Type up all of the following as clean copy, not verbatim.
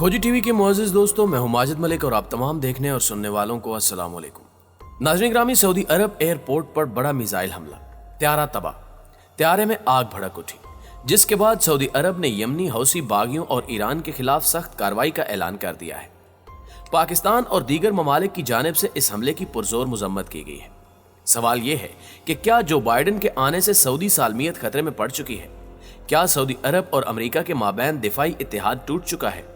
खोजी टीवी के मुअज़्ज़िज़ दोस्तों, मैं हूं माजिद मलिक और आप तमाम देखने और सुनने वालों को अस्सलाम वालेकुम। नाज़रीन ग्रामी, सऊदी अरब एयरपोर्ट पर बड़ा मिसाइल हमला, त्यारा तबाह, त्यारे में आग भड़क उठी, जिसके बाद सऊदी अरब ने यमनी हौसी बागियों और ईरान के खिलाफ सख्त कार्रवाई का ऐलान कर दिया है। पाकिस्तान और दीगर ममालिक की जानिब से इस हमले की पुरजोर मजम्मत की गई है। सवाल यह है कि क्या जो बाइडन के आने से सऊदी सालमियत खतरे में पड़ चुकी है? क्या सऊदी अरब और अमेरिका के माबैन दिफाई इत्तेहाद टूट चुका है?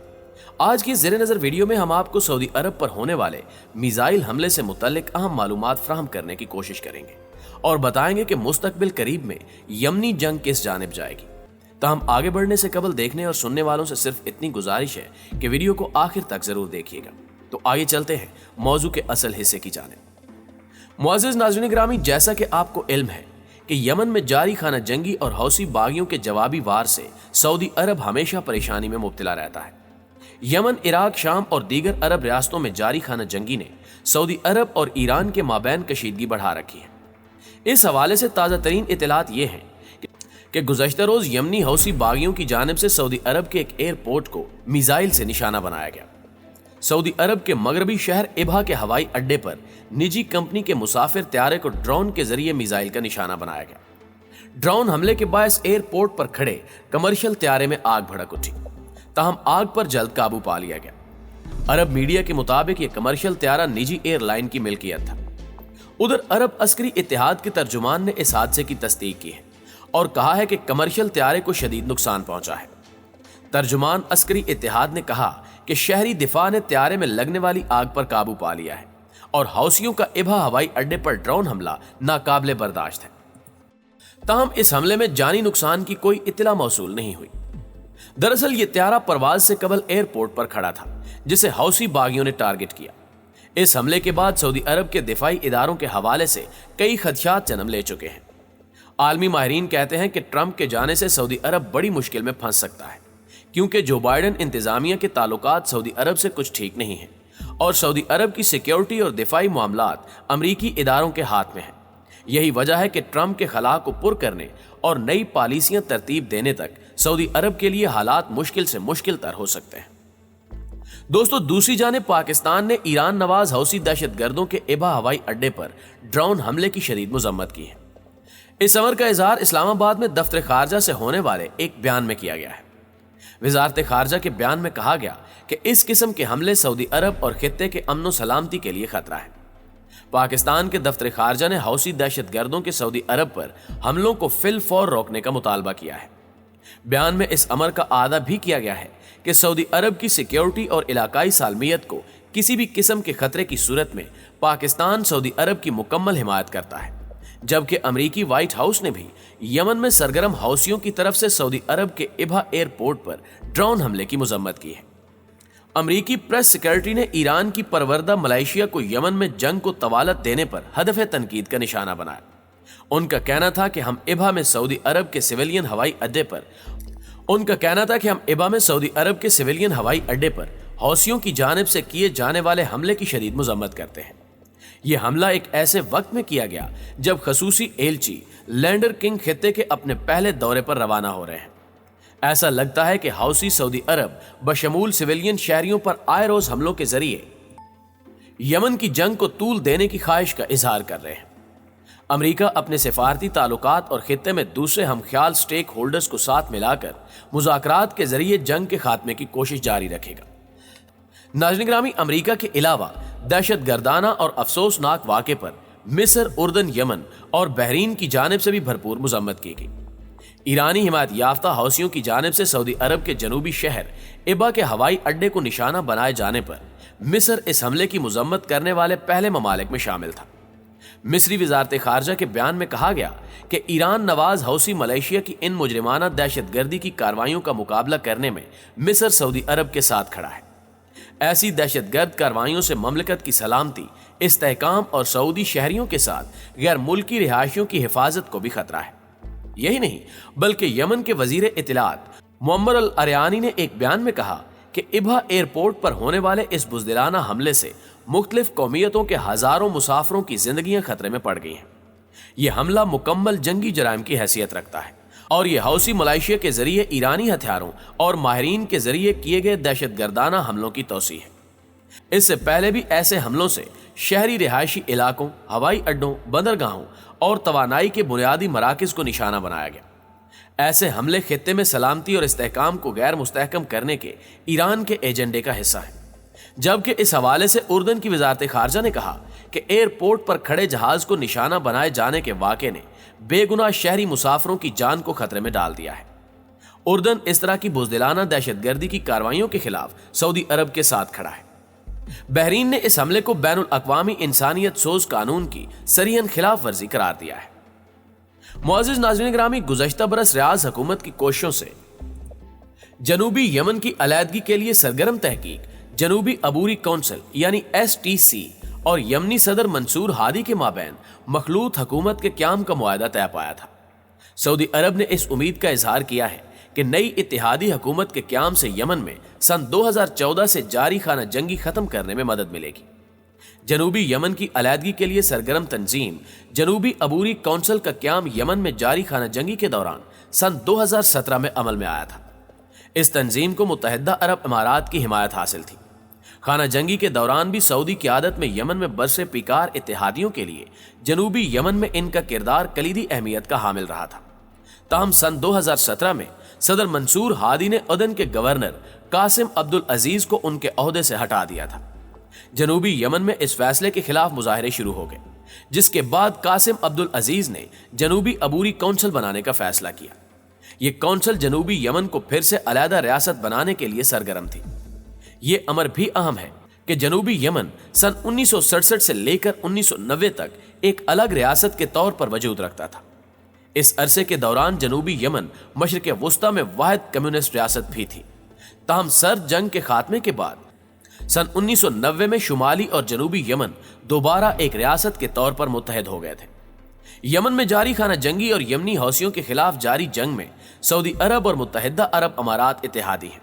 आज की ज़ेरे नज़र वीडियो में हम आपको सऊदी अरब पर होने वाले मिसाइल हमले से मुतल्लिक अहम मालूमात फराहम करने की कोशिश करेंगे और बताएंगे कि मुस्तकबिल करीब में यमनी जंग किस जानिब जाएगी। ताहम आगे बढ़ने से कबल देखने और सुनने वालों से सिर्फ इतनी गुजारिश है कि वीडियो को आखिर तक जरूर देखिएगा। तो आगे चलते हैं मौजू के असल हिस्से की जानिब। मुअज़्ज़िज़ नाज़रीन ग्रामी, जैसा कि आपको इल्म है कि यमन में जारी खाना जंगी और हौसी बागियों के जवाबी वार से सऊदी अरब हमेशा परेशानी में मुब्तला रहता है। यमन, इराक, शाम और दीगर अरब रियासतों में जारी खाना जंगी ने सऊदी अरब और ईरान के माबैन कशीदगी बढ़ा रखी है। इस हवाले से ताज़ा तरीन इत्तलात ये हैं कि गुज़श्ता रोज यमनी हौसी बागियों की जानिब से सऊदी अरब के एक एयरपोर्ट को मिसाइल से निशाना बनाया गया। सऊदी अरब के मगरबी शहर इबहा के हवाई अड्डे पर निजी कंपनी के मुसाफिर त्यारे को ड्रोन के जरिए मिसाइल का निशाना बनाया गया। ड्रोन हमले के बायस एयरपोर्ट पर खड़े कमर्शियल त्यारे में आग भड़क उठी, ताहम आग पर जल्द काबू पा लिया गया। अरब मीडिया के मुताबिक यह कमर्शियल त्यारा निजी एयरलाइन की मिल्कियत था। उधर अरब अस्करी इत्तेहाद के तर्जुमान ने इस हादसे की तस्दीक की है और कहा है कि कमर्शियल त्यारे को शदीद नुकसान पहुंचा है। तर्जुमान अस्करी इत्तेहाद ने कहा कि शहरी दिफा ने त्यारे में लगने वाली आग पर काबू पा लिया है और हौसियों का इबहा हवाई अड्डे पर ड्रोन हमला नाकाबिले बर्दाश्त है। ताहम इस हमले में जानी नुकसान की कोई इत्तला मौसूल नहीं हुई। दरअसल ये त्यारा परवाज से कबल एयरपोर्ट पर खड़ा था, जिसे हौसी बागियों ने टारगेट किया। इस हमले के बाद सऊदी अरब के दिफाई इदारों के हवाले से कई खदशात जन्म ले चुके हैं। आलमी माहिरीन कहते हैं कि ट्रंप के जाने से सऊदी अरब बड़ी मुश्किल में फंस सकता है, क्योंकि जो बाइडन इंतजामिया के ताल्लुकात सऊदी अरब से कुछ ठीक नहीं है और सऊदी अरब की सिक्योरिटी और दिफाई मामलात अमरीकी इदारों के हाथ में है। यही वजह है कि ट्रंप के खला को पुर करने और नई पॉलिसियां तरतीब देने तक सऊदी अरब के लिए हालात मुश्किल से मुश्किल तर हो सकते हैं। दोस्तों, दूसरी जानिब पाकिस्तान ने ईरान नवाज हौसी दहशतगर्दों के इबहा हवाई अड्डे पर ड्रोन हमले की शदीद मजम्मत की है। इस अमर का इजहार इस्लामाबाद में दफ्तर खारजा से होने वाले एक बयान में किया गया है। वजारत खारजा के बयान में कहा गया कि इस किस्म के हमले सऊदी अरब और खित्ते के अमन सलामती के लिए खतरा है। पाकिस्तान के दफ्तर खारजा ने हौसी दहशतगर्दों के सऊदी अरब पर हमलों को फिल फौर रोकने का मुतालबा किया है। बयान में इस अमर का आदा भी किया गया है कि सऊदी अरब की सिक्योरिटी और इलाकाई सालमियत को किसी भी किस्म के खतरे की सूरत में पाकिस्तान सऊदी अरब की मुकम्मल हिमायत करता है, जबकि अमरीकी व्हाइट हाउस ने भी यमन में सरगर्म हौसियों की तरफ से सऊदी अरब के इबहा एयरपोर्ट पर ड्रोन हमले की मजम्मत की है। अमरीकी प्रेस सेक्रेटरी ने ईरान की परवरदा मलेशिया को यमन में जंग को तवालत देने पर हदफ तनकीद का निशाना बनाया। उनका कहना था कि हम इबहा में सऊदी अरब के सिविलियन हवाई अड्डे पर हौसियों की जानिब से किए जाने वाले हमले की शदीद मजम्मत करते हैं। यह हमला एक ऐसे वक्त में किया गया जब खसूसी एलची लैंडर किंग खित्ते के अपने पहले दौरे पर रवाना हो रहे हैं। ऐसा लगता है कि हौसी सऊदी अरब बशमूल सिविलियन शहरियों पर आए रोज हमलों के जरिए यमन की जंग को तूल देने की ख्वाहिश का इजहार कर रहे हैं। अमेरिका अपने सिफारती ताल्लुकात और खित्ते में दूसरे हमख्याल स्टेक होल्डर्स को साथ मिलाकर मुज़ाकरात के जरिए जंग के खात्मे की कोशिश जारी रखेगा। नाज़रीन ग्रामी, अमेरिका के अलावा दहशत गर्दाना और अफसोसनाक वाक़े पर मिस्र, उर्दन, यमन और बहरीन की जानिब से भी भरपूर मजम्मत की गई। ईरानी हिमायत याफ्ता हौसियों की जानिब से सऊदी अरब के जनूबी शहर इबहा के हवाई अड्डे को निशाना बनाए जाने पर मिस्र इस हमले की मजम्मत करने वाले पहले ममालिक में शामिल था। मिस्री वजारत खारजा के बयान में कहा गया कि ईरान नवाज हौसी मलेशिया की इन मुजरिमाना दहशतगर्दी की कार्रवाइयों का मुकाबला करने में मिस्र सऊदी अरब के साथ खड़ा है। ऐसी दहशतगर्द कार्रवाइयों से ममलकत की सलामती, इस्तेहकाम और सऊदी शहरियों के साथ गैर मुल्की रिहायशियों की हिफाजत को भी खतरा है। यही नहीं बल्कि यमन के वजीर इत्तलात मुअम्मर अल अरयानी ने एक बयान में कहा कि इबहा एयरपोर्ट पर होने वाले इस बुज़दिलाना हमले से मुख्तलिफ कौमियतों के हजारों मुसाफिरों की जिंदगियां खतरे में पड़ गई हैं। यह हमला मुकम्मल जंगी जराइम की हैसियत रखता है और ये हौसी मलेशिया के जरिए ईरानी हथियारों और माहिरीन के जरिए किए गए दहशत गर्दाना हमलों की तौसीह है। इससे पहले भी ऐसे हमलों से शहरी रिहायशी इलाकों, हवाई अड्डों, बंदरगाहों और तवानाई के बुनियादी मराकज को निशाना बनाया गया। ऐसे हमले खित्ते में सलामती और इस्तेहकाम को गैर मुस्तहकम करने के ईरान के एजेंडे का हिस्सा है। जबकि इस हवाले से उर्दन की वजारत खारजा ने कहा कि एयरपोर्ट पर खड़े जहाज को निशाना बनाए जाने के वाक़े ने बेगुनाह शहरी मुसाफिरों की जान को खतरे में डाल दिया है। उर्दन इस तरह की बुज़दिलाना दहशतगर्दी की कार्रवाइयों के खिलाफ सऊदी अरब के साथ खड़ा है। बहरीन ने इस हमले को बैनुल अक़वामी इंसानियत सोज कानून की सरीहन खिलाफ वर्जी करार दिया है। मुअज़्ज़िज़ नाज़रीन गिरामी, गुज़श्ता बरस रियाज़ हुकूमत की कोशिशों से जनूबी यमन की अलहदगी के लिए सरगर्म तहकीक जनूबी अबूरी कौंसिल यानी STC और यमनी सदर मंसूर हादी के माबैन मखलूत हुकूमत के क़याम का मुआहदा तय पाया था। सऊदी अरब ने इस उम्मीद का इजहार किया है कि नई इत्तेहादी हुकूमत के क़याम से यमन में सन 2014 से जारी खाना जंगी खत्म करने में मदद मिलेगी। जनूबी यमन की अलहदगी के लिए सरगर्म तंजीम जनूबी अबूरी कौंसिल का क़याम यमन में जारी खाना जंगी के दौरान सन 2017 में अमल में आया था। इस तंजीम को मुत्तहिदा अरब इमारात की हिमायत हासिल थी। खाना जंगी के दौरान भी सऊदी क़यादत में यमन में बरसे पिकार इत्तेहादियों के लिए जनूबी यमन में इनका किरदार कलीदी अहमियत का हामिल रहा था। ताहम सन 2017 में सदर मंसूर हादी ने उदन के गवर्नर कासिम अब्दुल अजीज को उनके ओहदे से हटा दिया था। जनूबी यमन में इस फैसले के खिलाफ मुजाहरे शुरू हो गए, जिसके बाद कासिम अब्दुल अजीज ने जनूबी अबूरी कौंसिल बनाने का फैसला किया। ये कौंसिल जनूबी यमन को फिर से अलहदा रियासत बनाने के लिए सरगर्म थी। ये अमर भी अहम है कि जनूबी यमन सन 1967 से लेकर 1990 तक एक अलग रियासत के तौर पर वजूद रखता था। इस अरसे के दौरान जनूबी यमन मशरिक़ वुस्ता में वाहिद कम्युनिस्ट रियासत भी थी। ताहम सर्द जंग के खात्मे के बाद सन 1990 में शुमाली और जनूबी यमन दोबारा एक रियासत के तौर पर मुत्तहद हो गए थे। यमन में जारी खाना जंगी और यमनी हौसियों के खिलाफ जारी जंग में सऊदी अरब और मुत्तहिदा अरब अमारात इत्तेहादी हैं।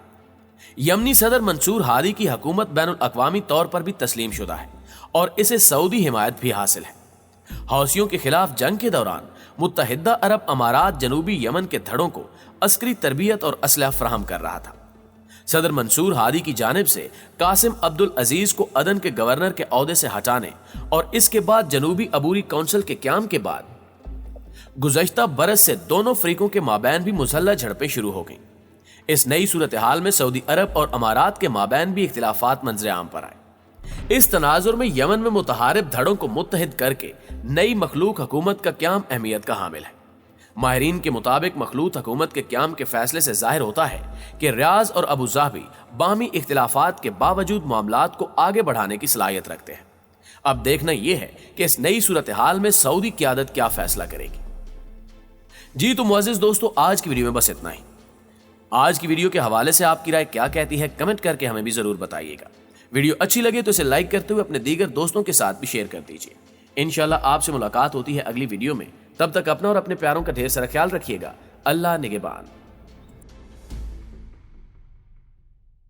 यमनी सदर मंसूर हादी की हुकूमत बैनुल अक़वामी तौर पर भी तस्लीम शुदा है और इसे सऊदी हिमायत भी हासिल है। हौसियों के खिलाफ जंग के दौरान मुत्तहिदा अरब अमारात जनूबी यमन के धड़ों को अस्करी तरबियत और असलहा फराहम कर रहा था। सदर मंसूर हादी की जानिब से कासिम अब्दुल अजीज को अदन के गवर्नर के ओहदे से हटाने और इसके बाद जनूबी अबूरी कौंसिल के क़याम के बाद गुज़श्ता बरस से दोनों फ़रीकों के माबैन भी मुसल्लह झड़पें शुरू हो गईं। इस नई सूरत हाल में सऊदी अरब और अमारात के माबैन भी इख्तिलाफात मंजर आम पर आए। इस तनाजुर में यमन में मुतहारिब धड़ों को मुत्तहिद करके नई मखलूक हुकूमत का क़याम अहमियत का हामिल है। माहिरीन के मुताबिक मखलूत हुकूमत के क़याम के फैसले से जाहिर होता है कि रियाज और अबू ज़ाबी बामी इख्तिलाफात के बावजूद मामलात को आगे बढ़ाने की सलाहियत रखते हैं। अब देखना यह है कि इस नई सूरत हाल में सऊदी क़यादत क्या फैसला करेगी। जी तो मुअज़्ज़िज़ दोस्तों, आज की वीडियो में बस इतना ही। आज की वीडियो के हवाले से आपकी राय क्या कहती है, कमेंट करके हमें भी जरूर बताइएगा। वीडियो अच्छी लगे तो इसे लाइक करते हुए अपने दीगर दोस्तों के साथ भी शेयर कर दीजिए। इंशाल्लाह आपसे मुलाकात होती है अगली वीडियो में। तब तक अपना और अपने प्यारों का ढेर सारा ख्याल रखिएगा। अल्लाह निगहबान।